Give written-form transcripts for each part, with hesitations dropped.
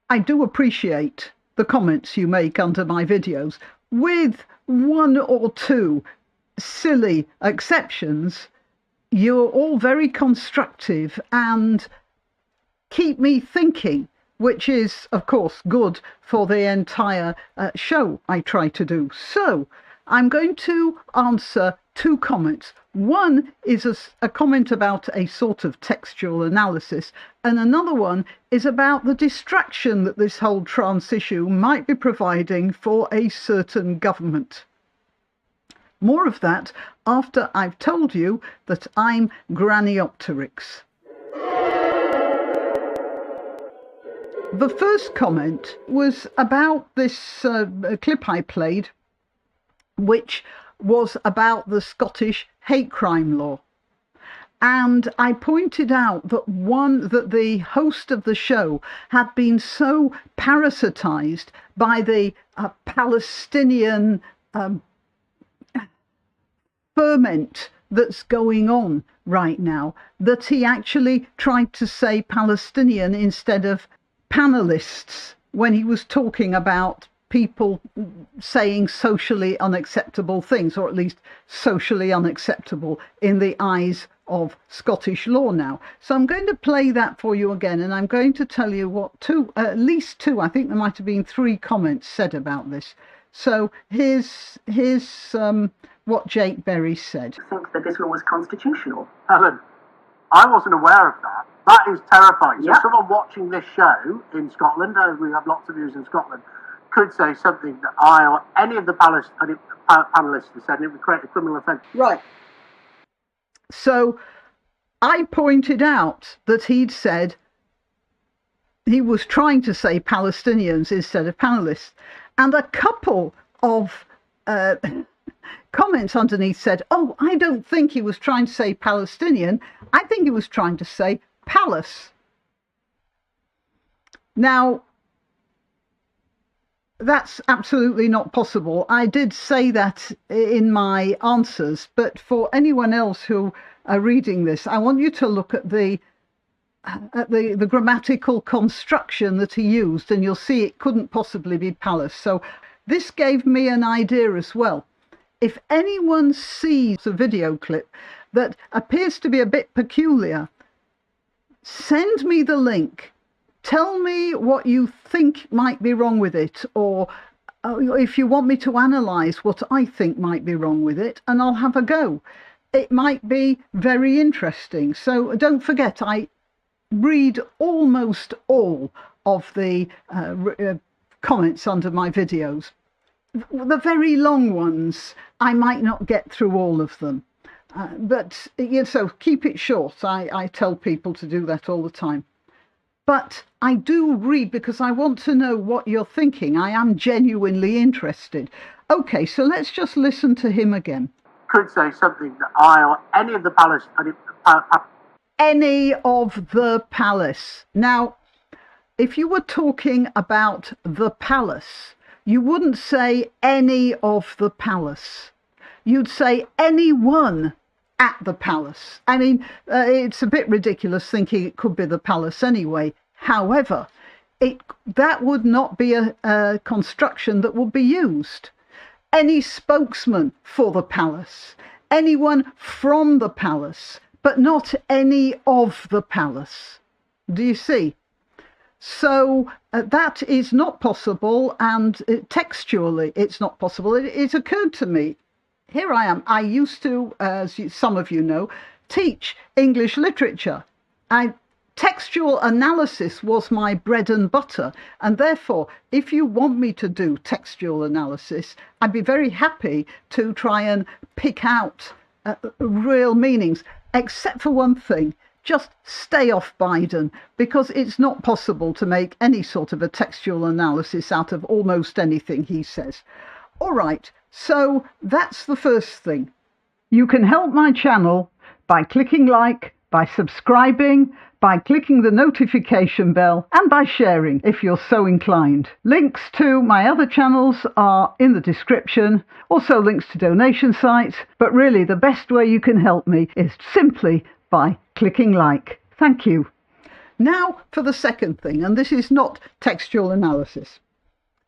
I do appreciate the comments you make under my videos, with one or two silly exceptions. You're all very constructive and keep me thinking, which is, of course, good for the entire show I try to do. So I'm going to answer two comments. One is a comment about a sort of textual analysis, and another one is about the distraction that this whole trans issue might be providing for a certain government. More of that after I've told you that I'm Graniopteryx. The first comment was about this clip I played, which was about the Scottish hate crime law. And I pointed out that the host of the show had been so parasitized by the Palestinian ferment that's going on right now, that he actually tried to say Palestinian instead of panelists when he was talking about people saying socially unacceptable things, or at least socially unacceptable in the eyes of Scottish law now. So I'm going to play that for you again, and I'm going to tell you what at least two, I think there might have been three comments said about this. So here's what Jake Berry said. I think that this law is constitutional. Helen, I wasn't aware of that. That is terrifying. Yep. So someone watching this show in Scotland, we have lots of views in Scotland, could say something that I or any of the panelists have said, and it would create a criminal offence. Right. So I pointed out that he'd said he was trying to say Palestinians instead of panelists, and a couple of comments underneath said, oh, I don't think he was trying to say Palestinian, I think he was trying to say palace. Now, that's absolutely not possible. I did say that in my answers, but for anyone else who are reading this, I want you to look at the grammatical construction that he used, and you'll see it couldn't possibly be palace. So this gave me an idea as well. If anyone sees a video clip that appears to be a bit peculiar, send me the link. Tell me what you think might be wrong with it, or if you want me to analyse what I think might be wrong with it, and I'll have a go. It might be very interesting. So don't forget, I read almost all of the comments under my videos. The very long ones, I might not get through all of them. But so keep it short. I tell people to do that all the time. But I do read because I want to know what you're thinking. I am genuinely interested. Okay, so let's just listen to him again. Could say something that I or any of the any of the palace. Now, if you were talking about the palace, you wouldn't say any of the palace. You'd say anyone at the palace. I mean, it's a bit ridiculous thinking it could be the palace anyway. However, that would not be a construction that would be used. Any spokesman for the palace, anyone from the palace, but not any of the palace. Do you see? So that is not possible, and textually it's not possible. It occurred to me, here I am. I used to, as some of you know, teach English literature. Textual analysis was my bread and butter, and therefore, if you want me to do textual analysis, I'd be very happy to try and pick out real meanings, except for one thing. Just stay off Biden, because it's not possible to make any sort of a textual analysis out of almost anything he says. All right, so that's the first thing. You can help my channel by clicking like, by subscribing, by clicking the notification bell, and by sharing if you're so inclined. Links to my other channels are in the description, also links to donation sites, but really the best way you can help me is simply by clicking like. Thank you. Now for the second thing, and this is not textual analysis.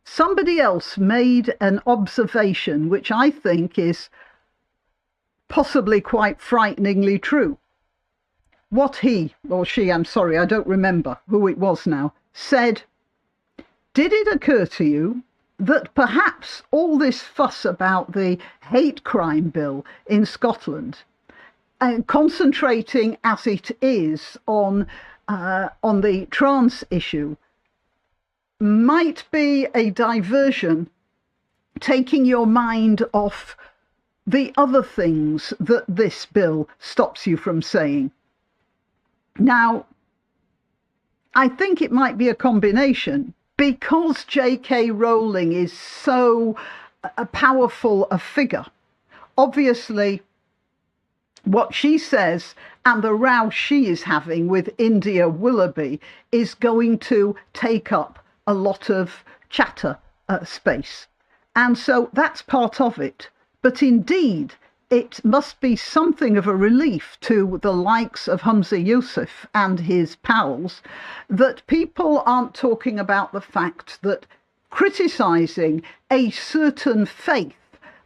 Somebody else made an observation which I think is possibly quite frighteningly true. What he, or she, I'm sorry, I don't remember who it was now, said, "Did it occur to you that perhaps all this fuss about the hate crime bill in Scotland, and concentrating as it is on the trans issue, might be a diversion, taking your mind off the other things that this bill stops you from saying?" Now, I think it might be a combination, because J.K. Rowling is so powerful a figure. Obviously, what she says and the row she is having with India Willoughby is going to take up a lot of chatter space. And so that's part of it. But indeed, it must be something of a relief to the likes of Humza Yousaf and his pals that people aren't talking about the fact that criticising a certain faith,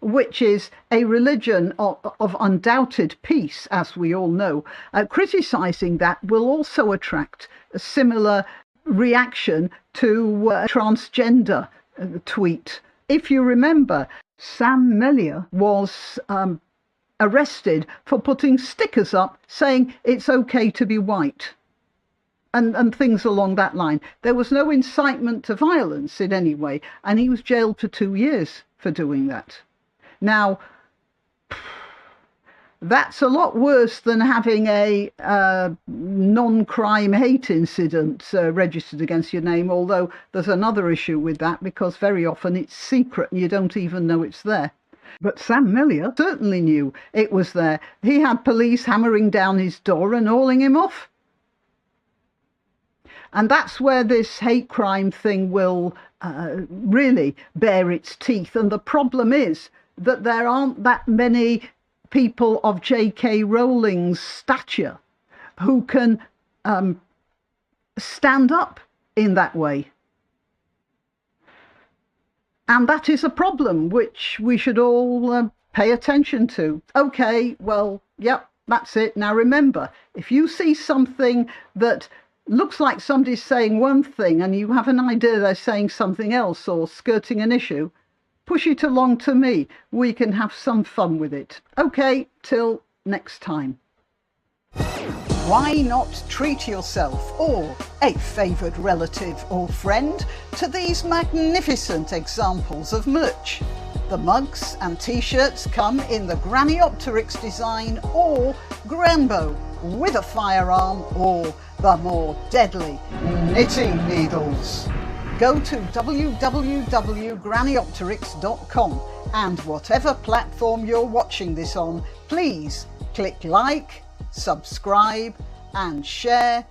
which is a religion of undoubted peace, as we all know, criticising that will also attract a similar reaction to a transgender tweet. If you remember, Sam Melia was arrested for putting stickers up saying it's okay to be white and things along that line. There was no incitement to violence in any way, and he was jailed for 2 years for doing that. Now, that's a lot worse than having a non-crime hate incident registered against your name, although there's another issue with that, because very often it's secret and you don't even know it's there. But Sam Melia certainly knew it was there. He had police hammering down his door and hauling him off. And that's where this hate crime thing will really bear its teeth. And the problem is that there aren't that many people of J.K. Rowling's stature who can stand up in that way. And that is a problem which we should all pay attention to. Okay, well, yep, that's it. Now remember, if you see something that looks like somebody's saying one thing and you have an idea they're saying something else or skirting an issue, push it along to me. We can have some fun with it. Okay, till next time. Why not treat yourself or a favoured relative or friend to these magnificent examples of merch? The mugs and t-shirts come in the Graniopteryx design or Granbo with a firearm or the more deadly knitting needles. Go to www.graniopteryx.com and whatever platform you're watching this on, please click like, subscribe and share.